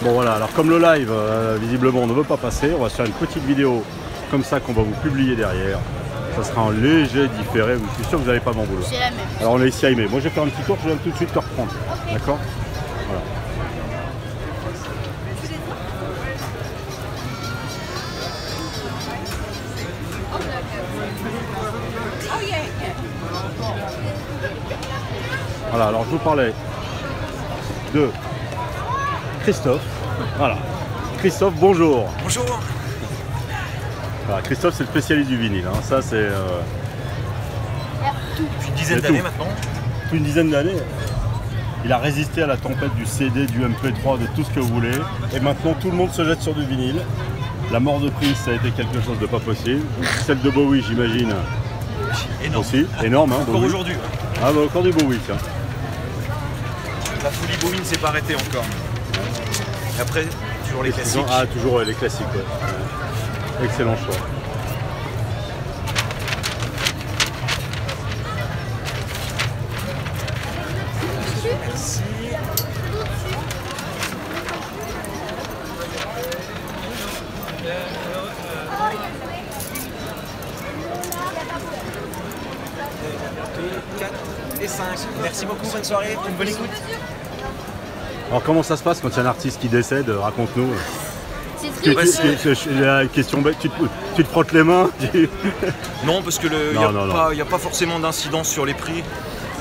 Bon voilà, alors comme le live visiblement ne veut pas passer, on va se faire une petite vidéo comme ça qu'on va vous publier derrière. Ça sera un léger différé, je suis sûr que vous n'allez pas m'en vouloir. C'est la même. Alors on est ici à Aimé. Moi je vais faire un petit tour, je viens tout de suite te reprendre. Okay. D'accord. Voilà. Voilà, alors je vous parlais de Christophe. Voilà. Christophe, bonjour. Bonjour. Voilà, Christophe, c'est le spécialiste du vinyle. Hein. Ça, c'est. Depuis une dizaine d'années maintenant. Depuis une dizaine d'années. Il a résisté à la tempête du CD, du MP3, de tout ce que vous voulez. Et maintenant, tout le monde se jette sur du vinyle. La mort de Prince, ça a été quelque chose de pas possible. Celle de Bowie, j'imagine. Énorme. Aussi. Énorme, hein. Encore aujourd'hui. Ah, bah, encore du Bowie, tiens. La folie Bowie ne s'est pas arrêtée encore. Et après, toujours les classiques. Ah, toujours les classiques, ouais. Excellent choix. Merci. Et 5. Merci beaucoup, bonne soirée, une bonne écoute. Alors comment ça se passe quand il y a un artiste qui décède? Raconte-nous. C'est triste. La question bête, tu te frottes les mains? Non, parce que il n'y a pas forcément d'incidence sur les prix.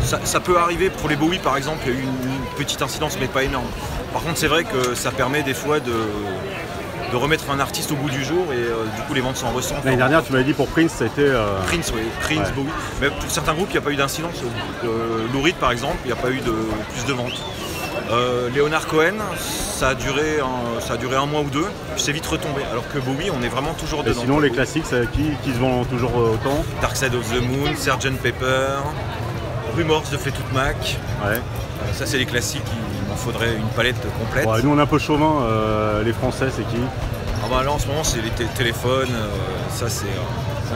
Ça peut arriver pour les Bowie par exemple, il y a eu une petite incidence mais pas énorme. Par contre c'est vrai que ça permet des fois de remettre un artiste au goût du jour et du coup les ventes s'en ressentent. L'année dernière tu m'avais dit pour Prince ça a été... Prince, oui, Prince, ouais. Bowie. Mais pour certains groupes il n'y a pas eu d'incidence. Lou Reed par exemple, il n'y a pas eu plus de ventes. Leonard Cohen, ça a duré un mois ou deux, puis c'est vite retombé. Alors que Bowie, on est vraiment toujours dedans. Et sinon les classiques, c'est qui se vendent toujours autant? Dark Side of the Moon, Sgt Pepper, Rumors de Fleetwood Mac. Ouais. Ça c'est les classiques, il m'en faudrait une palette complète. Ouais, nous on est un peu chauvin, les Français c'est qui? Ah bah là en ce moment c'est les téléphones, ça c'est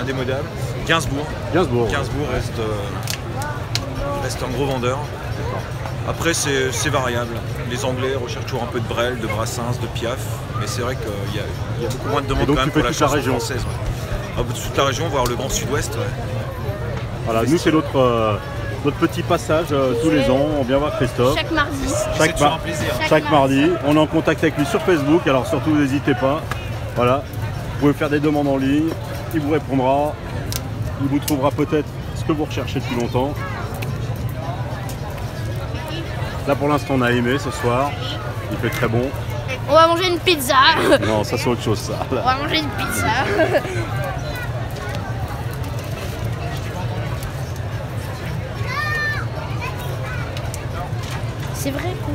indémodable. Gainsbourg. Gainsbourg reste un gros vendeur. Après c'est variable. Les Anglais recherchent toujours un peu de Brel, de Brassens, de Piaf, mais c'est vrai qu'il y a beaucoup moins de demandes quand même pour la chanson française. Ouais. Toute la région, voire le Grand Sud-Ouest. Ouais. Voilà, nous c'est notre petit passage tous les ans, on vient voir Christophe. Chaque mardi. C'est toujours un plaisir. Chaque mardi, on est en contact avec lui sur Facebook, alors surtout n'hésitez pas. Voilà, vous pouvez faire des demandes en ligne, il vous répondra, il vous trouvera peut-être ce que vous recherchez depuis longtemps. Là pour l'instant on a aimé ce soir, il fait très bon. On va manger une pizza. Non, ça c'est autre chose ça. On va manger une pizza. C'est vrai qu'on...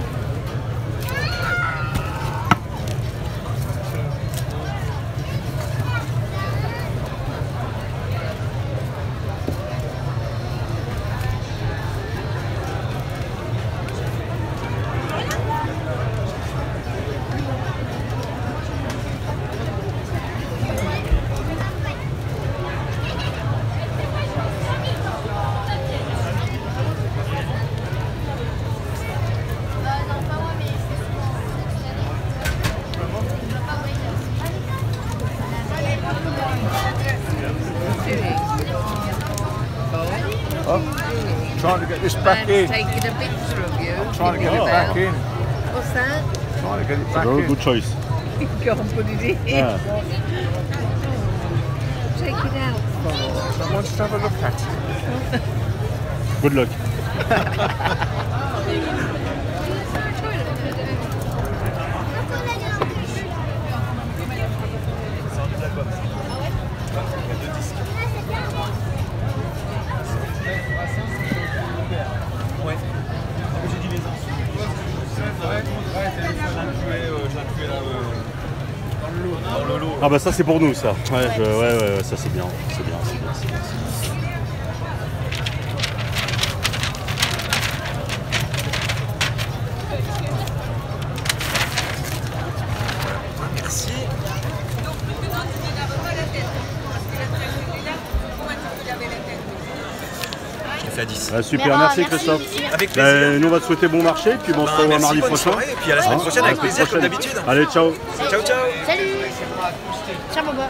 Trying to get this back in. Taking a picture of you. Trying to get it back in. What's that? Trying to get it back Very in. good choice. Go and put it in. Yeah. Take it out. Someone wants to have a look at it. Good luck. Ouais. J'ai dit les uns. Dans le lot. Ah bah ça c'est pour nous ça. Ouais, ça c'est bien. C'est bien. Merci. Cadiz. Super, merci Christophe. Avec plaisir. Nous on va te souhaiter bon marché, puis bon, on se revoit Merci, mardi bonne prochain. soirée, et puis à la semaine prochaine avec plaisir comme d'habitude. Allez, ciao. Ciao, ciao. Salut. Ciao, Boba.